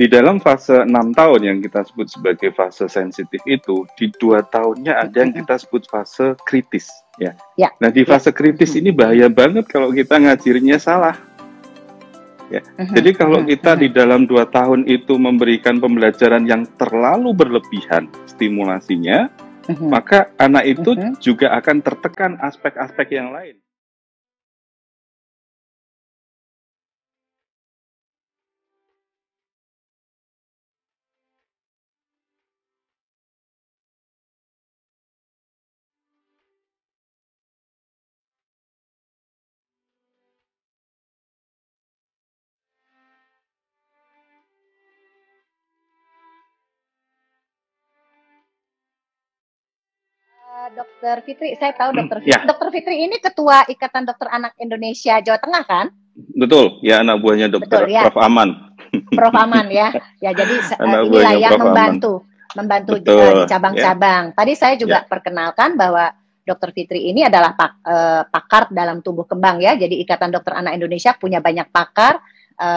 di dalam fase 6 tahun yang kita sebut sebagai fase sensitif itu, di 2 tahunnya ada yang kita sebut fase kritis. Ya. Nah, di fase kritis ini bahaya banget kalau kita ngajarinya salah. Ya. Jadi kalau kita di dalam 2 tahun itu memberikan pembelajaran yang terlalu berlebihan stimulasinya, maka anak itu juga akan tertekan aspek-aspek yang lain. Dokter Fitri, saya tahu Dokter Fitri. Dokter Fitri ini Ketua Ikatan Dokter Anak Indonesia Jawa Tengah kan? Betul, ya, anak buahnya Dokter Prof. Aman. Prof. Aman ya. Ya, jadi inilah yang membantu di cabang-cabang. Tadi saya juga perkenalkan bahwa Dokter Fitri ini adalah pakar dalam tumbuh kembang ya. Jadi Ikatan Dokter Anak Indonesia punya banyak pakar.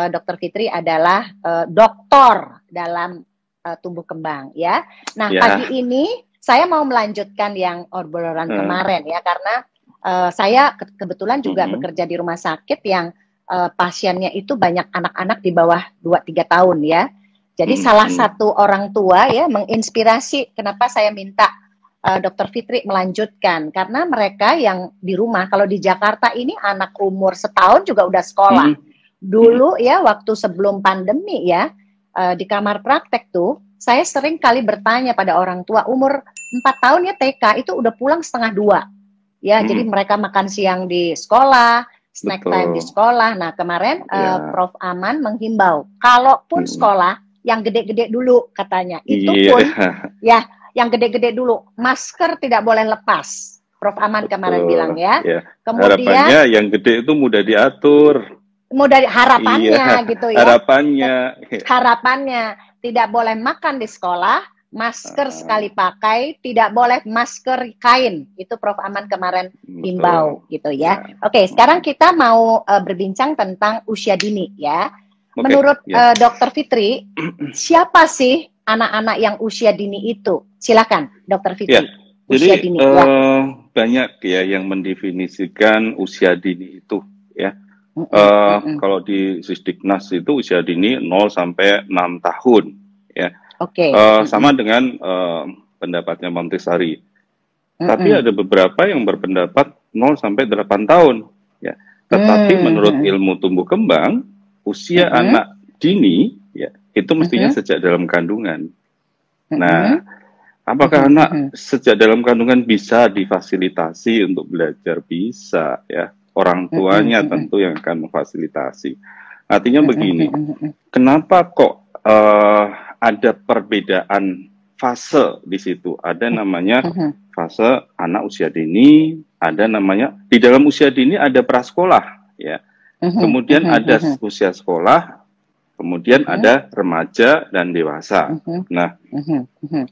Dokter Fitri adalah doktor dalam tumbuh kembang ya. Nah, pagi ini saya mau melanjutkan yang obrolan kemarin ya, karena saya kebetulan juga bekerja di rumah sakit yang pasiennya itu banyak anak-anak di bawah 2-3 tahun ya. Jadi salah satu orang tua ya menginspirasi kenapa saya minta Dokter Fitri melanjutkan, karena mereka yang di rumah, kalau di Jakarta ini anak umur setahun juga udah sekolah. Dulu ya waktu sebelum pandemi ya, di kamar praktek tuh saya sering kali bertanya pada orang tua umur 4 tahun ya TK itu udah pulang 1:30 ya. Jadi mereka makan siang di sekolah, snack time di sekolah. Nah kemarin Prof. Aman menghimbau kalaupun sekolah yang gede-gede dulu katanya, itu pun ya yang gede-gede dulu, masker tidak boleh lepas. Prof. Aman kemarin bilang ya. Kemudian harapannya yang gede itu mudah diatur. Harapannya gitu ya. Harapannya tidak boleh makan di sekolah, masker sekali pakai, tidak boleh masker kain. Itu Prof. Aman kemarin himbau gitu ya. Oke, sekarang kita mau berbincang tentang usia dini ya. Menurut Dokter Fitri, siapa sih anak-anak yang usia dini itu? Silakan, Dokter Fitri. Usia dini, banyak ya yang mendefinisikan usia dini itu ya. Kalau di Sisdiknas itu usia dini 0 sampai 6 tahun ya. Sama dengan pendapatnya Montessori. Tapi ada beberapa yang berpendapat 0 sampai 8 tahun ya. Tetapi menurut ilmu tumbuh kembang, usia anak dini ya itu mestinya sejak dalam kandungan. Nah, apakah anak sejak dalam kandungan bisa difasilitasi untuk belajar? Bisa ya. Orang tuanya tentu yang akan memfasilitasi. Artinya begini, kenapa kok ada perbedaan fase di situ? Ada namanya fase anak usia dini, ada namanya di dalam usia dini ada prasekolah, ya. Kemudian ada usia sekolah, kemudian ada remaja dan dewasa. Nah,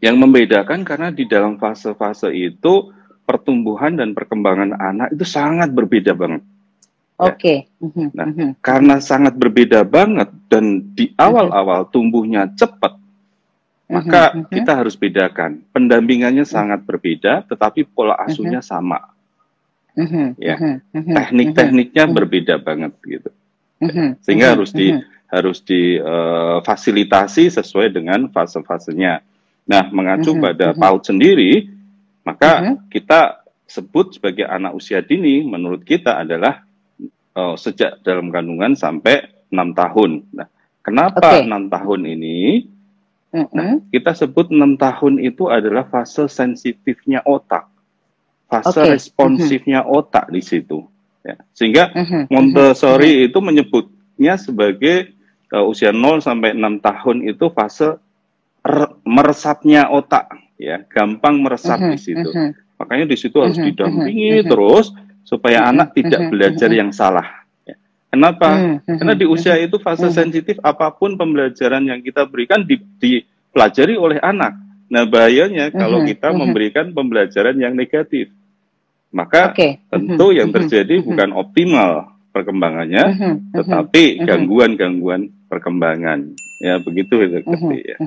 yang membedakan karena di dalam fase-fase itu pertumbuhan dan perkembangan anak itu sangat berbeda banget. Nah, karena sangat berbeda banget dan di awal-awal tumbuhnya cepat, maka kita harus bedakan. Pendampingannya sangat berbeda, tetapi pola asuhnya sama. Ya, teknik-tekniknya berbeda banget gitu. Sehingga harus difasilitasi sesuai dengan fase-fasenya. Nah, mengacu pada PAUD sendiri, maka kita sebut sebagai anak usia dini menurut kita adalah sejak dalam kandungan sampai 6 tahun. Nah, kenapa 6 tahun ini? Nah, kita sebut 6 tahun itu adalah fase sensitifnya otak. Fase responsifnya otak di situ. Ya. Sehingga Montessori itu menyebutnya sebagai usia 0 sampai 6 tahun itu fase meresapnya otak. Ya, gampang meresap di situ. Makanya di situ harus didampingi terus supaya anak tidak belajar yang salah. Ya. Kenapa? Karena di usia itu fase sensitif, apapun pembelajaran yang kita berikan dipelajari oleh anak. Nah, bahayanya kalau kita memberikan pembelajaran yang negatif, maka tentu yang terjadi bukan optimal perkembangannya, tetapi gangguan-gangguan perkembangan. Ya begitu itu ya.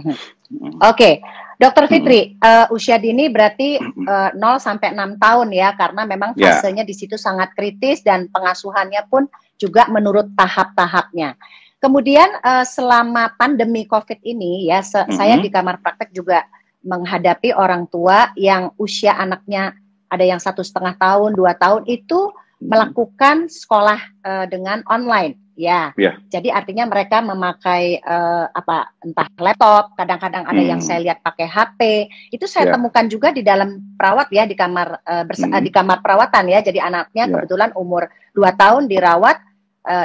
Oke, Dokter Fitri, usia dini berarti 0 sampai 6 tahun ya, karena memang fasenya di situ sangat kritis dan pengasuhannya pun juga menurut tahap-tahapnya. Kemudian selama pandemi COVID ini ya, saya di kamar praktek juga menghadapi orang tua yang usia anaknya ada yang 1,5 tahun, 2 tahun itu melakukan sekolah dengan online. Ya, jadi artinya mereka memakai entah laptop, kadang-kadang ada yang saya lihat pakai HP. Itu saya temukan juga di dalam perawat ya, di kamar di kamar perawatan ya. Jadi anaknya kebetulan umur 2 tahun dirawat,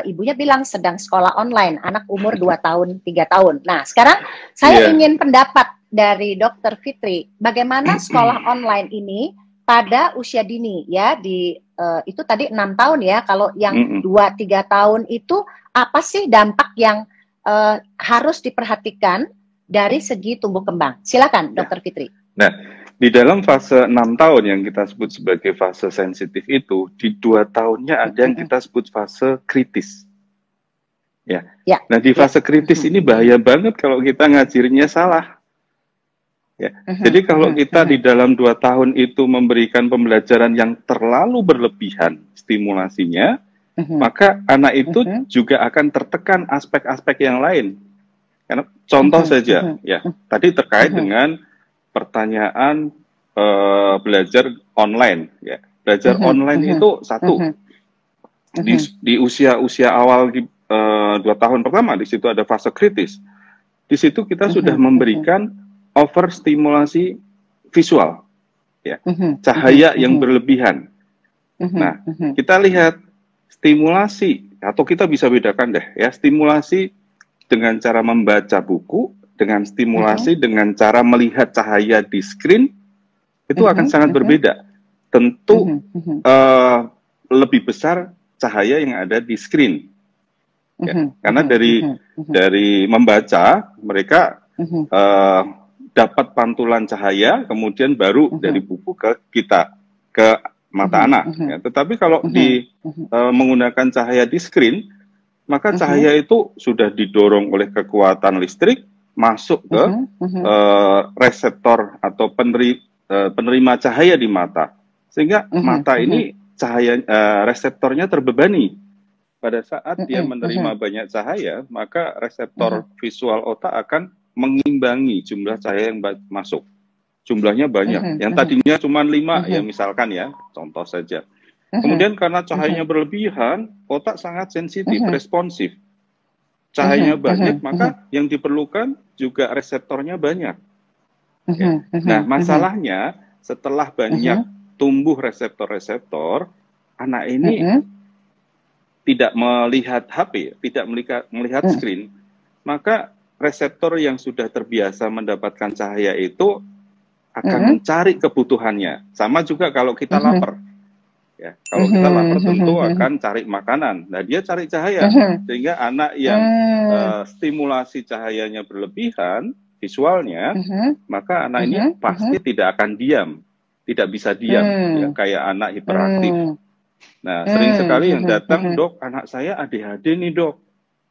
ibunya bilang sedang sekolah online, anak umur 2 tahun, 3 tahun. Nah, sekarang saya ingin pendapat dari Dokter Fitri, bagaimana sekolah online ini pada usia dini ya, di itu tadi 6 tahun ya, kalau yang 2-3 tahun itu apa sih dampak yang harus diperhatikan dari segi tumbuh kembang? Silakan Dokter Fitri. Nah, di dalam fase 6 tahun yang kita sebut sebagai fase sensitif itu, di 2 tahunnya ada yang kita sebut fase kritis. Nah, di fase kritis ini bahaya banget kalau kita ngajirnya salah. Jadi kalau kita di dalam 2 tahun itu memberikan pembelajaran yang terlalu berlebihan stimulasinya, maka anak itu juga akan tertekan aspek-aspek yang lain. Karena contoh saja, ya tadi terkait dengan pertanyaan belajar online, ya belajar online itu satu di usia awal di 2 tahun pertama, di situ ada fase kritis. Di situ kita sudah memberikan overstimulasi visual, ya, cahaya yang berlebihan. Nah, kita lihat stimulasi, atau kita bisa bedakan deh, ya, stimulasi dengan cara membaca buku, dengan stimulasi dengan cara melihat cahaya di screen, itu akan sangat berbeda. Tentu lebih besar cahaya yang ada di screen, ya, karena dari membaca mereka dapat pantulan cahaya, kemudian baru dari buku ke kita, ke mata anak. Ya. Tetapi kalau menggunakan cahaya di screen, maka cahaya itu sudah didorong oleh kekuatan listrik, masuk ke reseptor atau penerima cahaya di mata. Sehingga mata ini cahaya reseptornya terbebani. Pada saat dia menerima banyak cahaya, maka reseptor visual otak akan mengimbangi jumlah cahaya yang masuk. Jumlahnya banyak. Yang tadinya cuma 5 ya misalkan ya, contoh saja. Kemudian karena cahayanya berlebihan, otak sangat sensitif, responsif. Cahayanya banyak, maka yang diperlukan juga reseptornya banyak. Ya. Nah, masalahnya setelah banyak tumbuh reseptor-reseptor, anak ini tidak melihat HP, tidak melihat screen, maka reseptor yang sudah terbiasa mendapatkan cahaya itu akan mencari kebutuhannya. Sama juga kalau kita lapar. Ya, kalau kita lapar tentu akan cari makanan. Nah, dia cari cahaya. Sehingga anak yang stimulasi cahayanya berlebihan, visualnya, maka anak ini pasti tidak akan diam. Tidak bisa diam, ya, kayak anak hiperaktif. Nah, sering sekali yang datang, dok, anak saya ADHD nih, dok.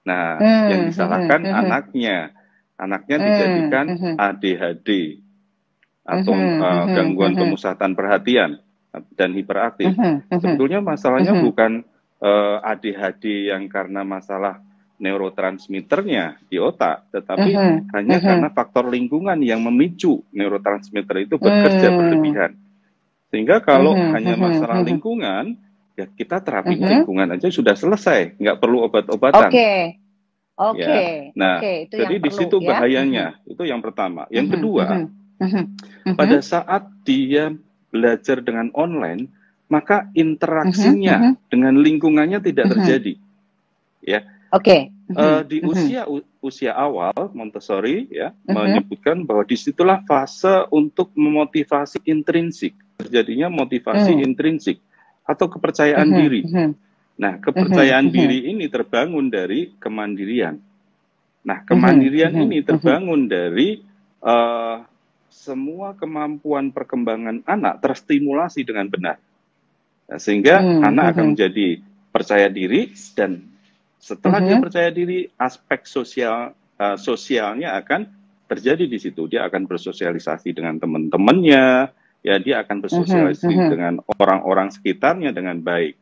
Nah, yang disalahkan anaknya. Anaknya dijadikan ADHD atau gangguan pemusatan perhatian dan hiperaktif. Sebetulnya masalahnya bukan ADHD yang karena masalah neurotransmitternya di otak, tetapi hanya karena faktor lingkungan yang memicu neurotransmitter itu bekerja berlebihan. Sehingga kalau hanya masalah lingkungan, ya kita terapinya lingkungan aja sudah selesai, nggak perlu obat-obatan. Oke. Nah, itu jadi di situ ya? bahayanya. Itu yang pertama. Yang kedua, pada saat dia belajar dengan online, maka interaksinya dengan lingkungannya tidak terjadi. Ya. Di usia awal Montessori ya menyebutkan bahwa disitulah fase untuk memotivasi intrinsik. Terjadinya motivasi intrinsik atau kepercayaan diri. Nah, kepercayaan diri ini terbangun dari kemandirian. Nah, kemandirian ini terbangun dari semua kemampuan perkembangan anak terstimulasi dengan benar. Nah, sehingga anak akan menjadi percaya diri dan Setelah dia percaya diri, aspek sosialnya akan terjadi di situ. Dia akan bersosialisasi dengan teman-temannya, ya dia akan bersosialisasi dengan orang-orang sekitarnya dengan baik.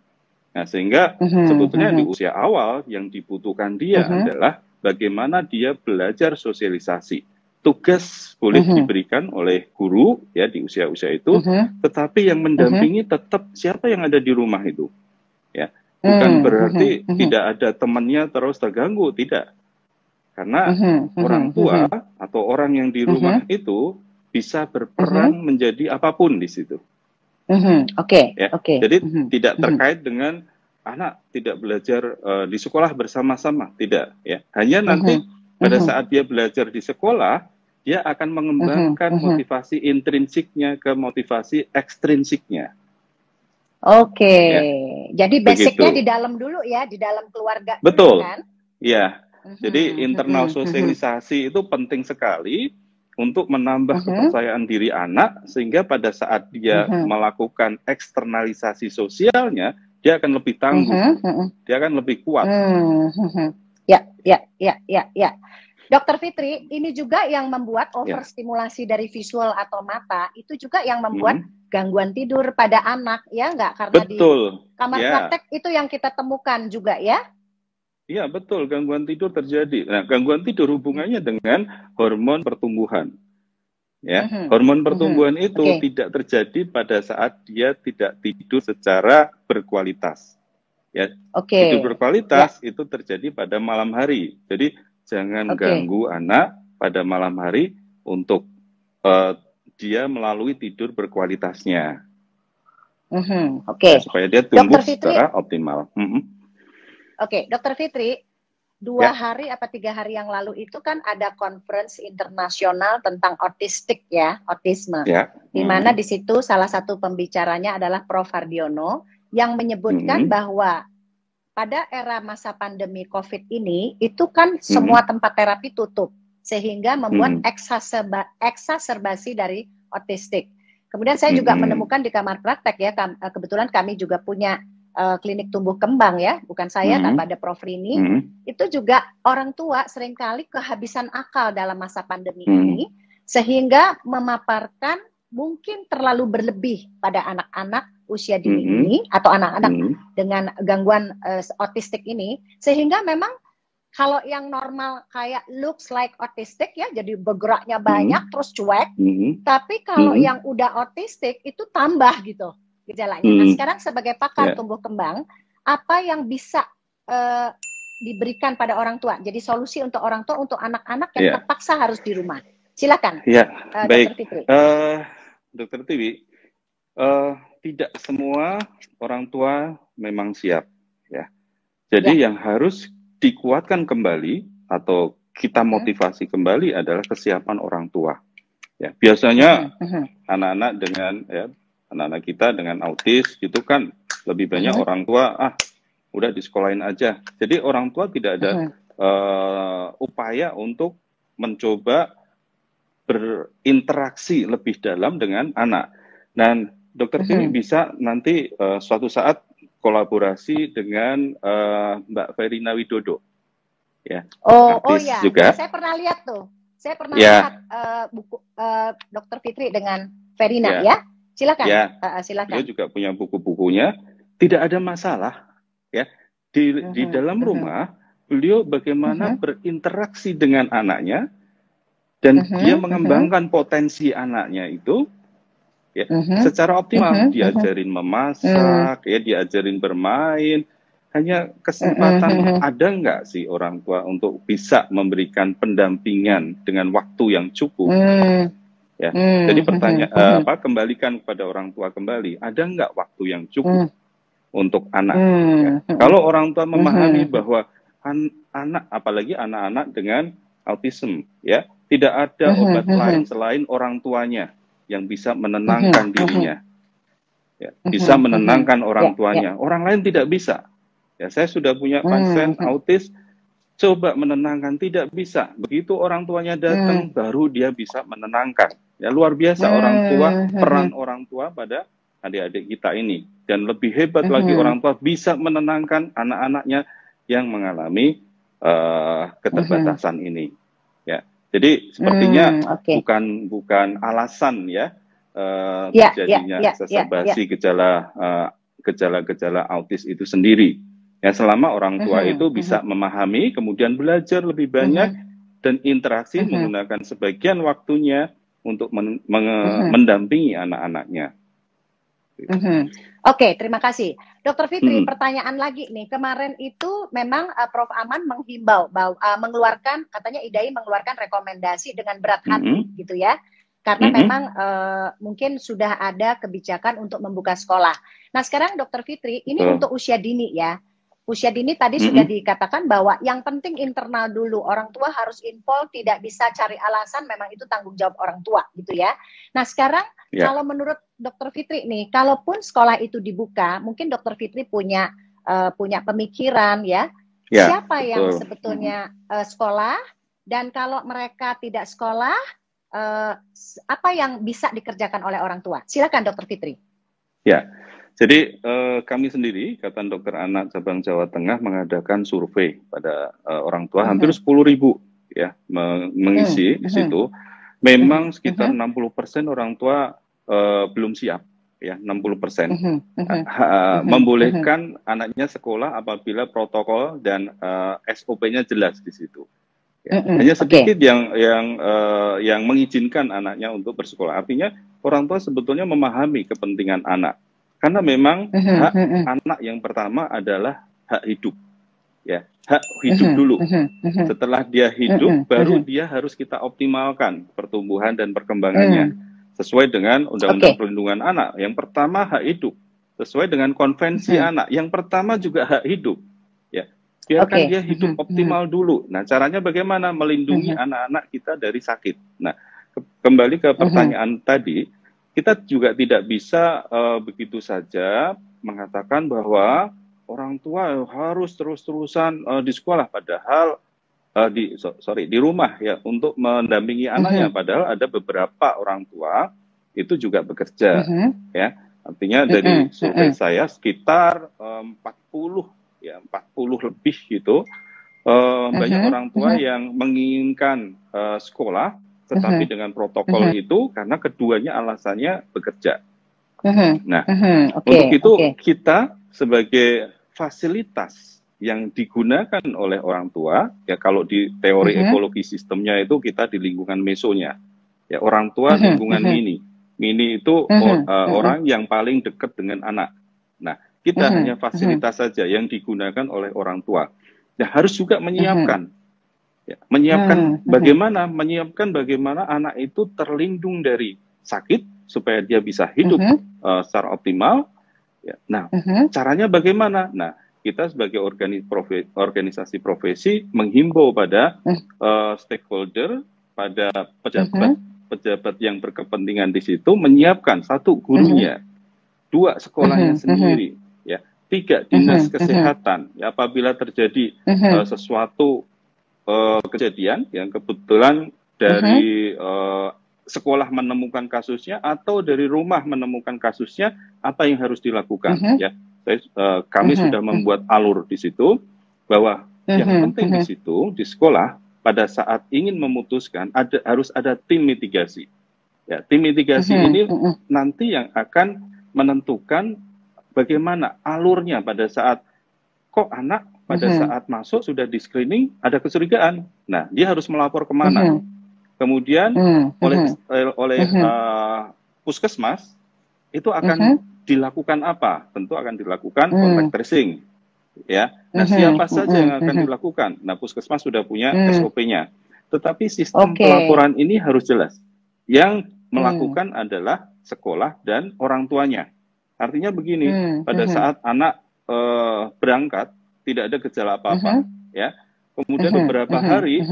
Nah, sehingga sebetulnya di usia awal yang dibutuhkan dia adalah bagaimana dia belajar sosialisasi. Tugas boleh diberikan oleh guru ya di usia-usia itu, tetapi yang mendampingi tetap siapa yang ada di rumah itu. Ya, bukan berarti tidak ada temannya terus terganggu, tidak. Karena orang tua atau orang yang di rumah itu bisa berperan menjadi apapun di situ. Oke. Jadi tidak terkait dengan anak tidak belajar di sekolah bersama-sama, tidak. Ya, hanya nanti pada saat dia belajar di sekolah, dia akan mengembangkan motivasi intrinsiknya ke motivasi ekstrinsiknya. Oke, jadi basicnya di dalam dulu ya, di dalam keluarga. Betul, kan? Ya. Jadi internal sosialisasi itu penting sekali untuk menambah kepercayaan diri anak, sehingga pada saat dia melakukan eksternalisasi sosialnya, dia akan lebih tangguh, dia akan lebih kuat. Ya. Dokter Fitri, ini juga yang membuat overstimulasi dari visual atau mata, itu juga yang membuat gangguan tidur pada anak, ya nggak? Karena di kamar praktek itu yang kita temukan juga, ya? Iya, betul. Gangguan tidur terjadi. Nah, gangguan tidur hubungannya dengan hormon pertumbuhan. Ya, hormon pertumbuhan itu tidak terjadi pada saat dia tidak tidur secara berkualitas. Ya, tidur berkualitas itu terjadi pada malam hari. Jadi jangan ganggu anak pada malam hari untuk dia melalui tidur berkualitasnya. Supaya dia tumbuh secara optimal. Dokter Fitri, 2 hari apa 3 hari yang lalu itu kan ada conference internasional tentang autistik ya, autisme. Di mana di situ salah satu pembicaranya adalah Prof. Hardiono yang menyebutkan bahwa pada era masa pandemi COVID ini, itu kan semua tempat terapi tutup, sehingga membuat eksaserbasi dari autistik. Kemudian saya juga menemukan di kamar praktek ya, kebetulan kami juga punya klinik tumbuh kembang ya, bukan saya, tanpa ada Prof. Rini, itu juga orang tua seringkali kehabisan akal dalam masa pandemi ini, sehingga memaparkan mungkin terlalu berlebih pada anak-anak usia dini ini atau anak-anak dengan gangguan autistik ini, sehingga memang kalau yang normal kayak looks like autistic ya, jadi bergeraknya banyak terus cuek, tapi kalau yang udah autistik itu tambah gitu gejalanya. Nah, sekarang sebagai pakar tumbuh kembang, apa yang bisa diberikan pada orang tua? Jadi solusi untuk orang tua untuk anak-anak yang terpaksa harus di rumah. Silakan. Baik. Dr. Fitri. Dr. Tiwi, tidak semua orang tua memang siap ya. Jadi yang harus dikuatkan kembali atau kita motivasi kembali adalah kesiapan orang tua. Ya, biasanya anak-anak dengan anak-anak kita dengan autis itu kan lebih banyak orang tua udah disekolahin aja. Jadi orang tua tidak ada upaya untuk mencoba berinteraksi lebih dalam dengan anak. Dan Dokter Tiwi bisa nanti suatu saat kolaborasi dengan Mbak Verina Widodo. Ya, iya. Juga. Saya pernah lihat tuh. Saya pernah lihat buku Dokter Fitri dengan Verina ya. Silakan. Silakan. Dia juga punya buku-bukunya. Tidak ada masalah ya. Di dalam rumah beliau bagaimana berinteraksi dengan anaknya dan dia mengembangkan potensi anaknya itu secara optimal. Diajarin memasak, diajarin bermain. Hanya kesempatan ada nggak sih orang tua untuk bisa memberikan pendampingan dengan waktu yang cukup? Ya. Jadi pertanyaan kembalikan kepada orang tua kembali, ada nggak waktu yang cukup untuk anak? Ya. Kalau orang tua memahami bahwa anak, apalagi anak-anak dengan autism, ya tidak ada obat lain selain orang tuanya yang bisa menenangkan dirinya, bisa menenangkan orang tuanya. Orang lain tidak bisa. Ya, saya sudah punya pasien autis, coba menenangkan, tidak bisa. Begitu orang tuanya datang, baru dia bisa menenangkan. Ya, luar biasa orang tua, peran orang tua pada adik-adik kita ini. Dan lebih hebat lagi orang tua bisa menenangkan anak-anaknya yang mengalami keterbatasan ini. Ya, jadi sepertinya bukan alasan ya terjadinya exacerbasi gejala-gejala autis itu sendiri. Ya, selama orang tua itu bisa memahami, kemudian belajar lebih banyak dan interaksi menggunakan sebagian waktunya untuk mendampingi anak-anaknya. Oke, terima kasih. Dr. Fitri, pertanyaan lagi nih. Kemarin itu memang Prof. Aman menghimbau bahwa mengeluarkan, katanya IDAI mengeluarkan rekomendasi dengan berat hati gitu ya. Karena memang mungkin sudah ada kebijakan untuk membuka sekolah. Nah, sekarang Dr. Fitri, ini untuk usia dini ya. Usia dini tadi sudah dikatakan bahwa yang penting internal dulu. Orang tua harus involve, tidak bisa cari alasan, memang itu tanggung jawab orang tua gitu ya. Nah, sekarang kalau menurut Dr. Fitri nih, kalaupun sekolah itu dibuka, mungkin Dr. Fitri punya pemikiran ya, siapa yang sebetulnya sekolah, dan kalau mereka tidak sekolah, apa yang bisa dikerjakan oleh orang tua? Silakan Dr. Fitri. Ya, jadi kami sendiri, Ikatan Dokter Anak Cabang Jawa Tengah mengadakan survei pada orang tua, hampir 10.000 ya mengisi di situ. Memang sekitar 60% orang tua belum siap, ya 60%. Membolehkan anaknya sekolah apabila protokol dan SOP-nya jelas di situ. Ya, hanya sedikit yang mengizinkan anaknya untuk bersekolah. Artinya orang tua sebetulnya memahami kepentingan anak. Karena memang hak anak yang pertama adalah hak hidup, ya, hak hidup dulu. Setelah dia hidup, baru dia harus kita optimalkan pertumbuhan dan perkembangannya sesuai dengan Undang-Undang Perlindungan Anak. Yang pertama hak hidup, sesuai dengan Konvensi Anak. Yang pertama juga hak hidup, ya. Biarkan dia hidup optimal dulu. Nah, caranya bagaimana melindungi anak-anak kita dari sakit. Nah, kembali ke pertanyaan tadi. Kita juga tidak bisa begitu saja mengatakan bahwa orang tua harus terus-terusan di sekolah, padahal di rumah ya untuk mendampingi anaknya, padahal ada beberapa orang tua itu juga bekerja, ya. Artinya dari survei saya sekitar 40 lebih gitu, banyak orang tua yang menginginkan sekolah, tetapi dengan protokol itu karena keduanya alasannya bekerja. Nah, untuk itu kita sebagai fasilitas yang digunakan oleh orang tua, ya kalau di teori ekologi sistemnya itu kita di lingkungan mesonya, ya orang tua lingkungan mini itu orang yang paling dekat dengan anak. Nah, kita hanya fasilitas saja yang digunakan oleh orang tua. Nah, harus juga menyiapkan. Ya, menyiapkan bagaimana anak itu terlindung dari sakit supaya dia bisa hidup secara optimal. Ya. Nah, caranya bagaimana? Nah, kita sebagai organisasi profesi menghimbau pada stakeholder, pada pejabat yang berkepentingan di situ, menyiapkan 1 gurunya, 2 sekolahnya sendiri, ya, 3 dinas kesehatan. Ya, apabila terjadi sesuatu kejadian yang kebetulan dari sekolah menemukan kasusnya atau dari rumah menemukan kasusnya, apa yang harus dilakukan? Ya, kami sudah membuat alur di situ bahwa yang penting di situ di sekolah pada saat ingin memutuskan harus ada tim mitigasi. Ya, tim mitigasi ini nanti yang akan menentukan bagaimana alurnya pada saat kok anak pada saat masuk sudah di screening ada kecurigaan. Nah, dia harus melapor kemana? Kemudian oleh puskesmas itu akan dilakukan apa? Tentu akan dilakukan contact tracing, ya. Nah, siapa saja yang akan dilakukan? Nah, puskesmas sudah punya SOP-nya. Tetapi sistem pelaporan ini harus jelas. Yang melakukan adalah sekolah dan orang tuanya. Artinya begini, pada saat anak berangkat tidak ada gejala apa-apa, ya. Kemudian beberapa hari,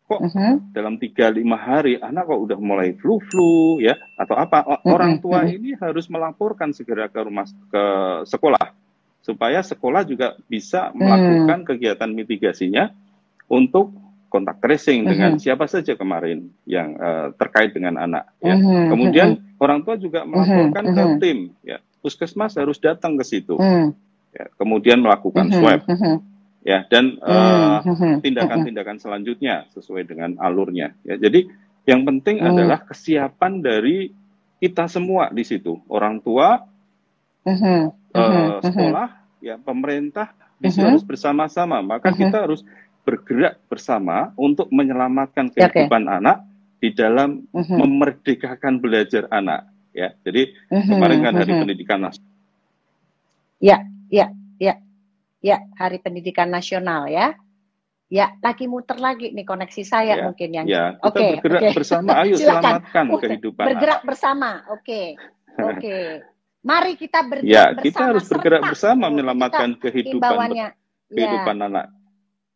kok dalam 3-5 hari anak kok udah mulai flu ya atau apa, orang tua ini harus melaporkan segera ke sekolah supaya sekolah juga bisa melakukan kegiatan mitigasinya untuk kontak tracing dengan siapa saja kemarin yang terkait dengan anak, ya. Kemudian orang tua juga melaporkan ke tim, ya. Puskesmas harus datang ke situ. Ya, kemudian melakukan swab, ya, dan tindakan-tindakan selanjutnya sesuai dengan alurnya. Ya, jadi yang penting adalah kesiapan dari kita semua di situ, orang tua, sekolah, ya, pemerintah, di situ harus bersama-sama. Maka kita harus bergerak bersama untuk menyelamatkan kehidupan anak di dalam memerdekakan belajar anak. Ya, jadi kemarin kan Hari Pendidikan Nasional. Ya, Hari Pendidikan Nasional ya. Ya, lagi muter lagi nih koneksi saya mungkin yang. Ya, kita bergerak bersama. Ayo selamatkan kehidupan bergerak anak. Bersama. Oke. Mari kita bergerak bersama. Kita harus bergerak bersama menyelamatkan kehidupan anak.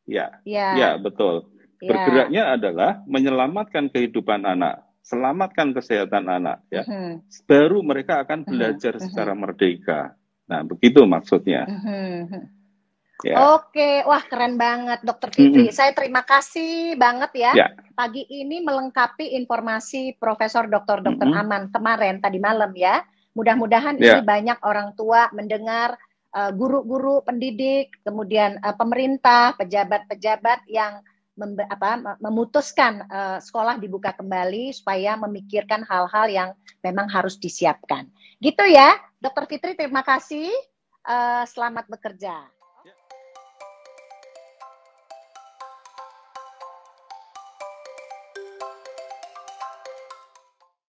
Ya, betul. Bergeraknya adalah menyelamatkan kehidupan anak, selamatkan kesehatan anak, ya. Baru mereka akan belajar secara merdeka. Nah, begitu maksudnya. Oke, wah keren banget Dokter Fitri. Saya terima kasih banget ya. Pagi ini melengkapi informasi Profesor Dr. Aman kemarin tadi malam ya. Mudah-mudahan ini banyak orang tua mendengar, guru-guru, pendidik, kemudian pemerintah, pejabat-pejabat yang memutuskan sekolah dibuka kembali supaya memikirkan hal-hal yang memang harus disiapkan. Gitu ya, Dokter Fitri, terima kasih. Selamat bekerja.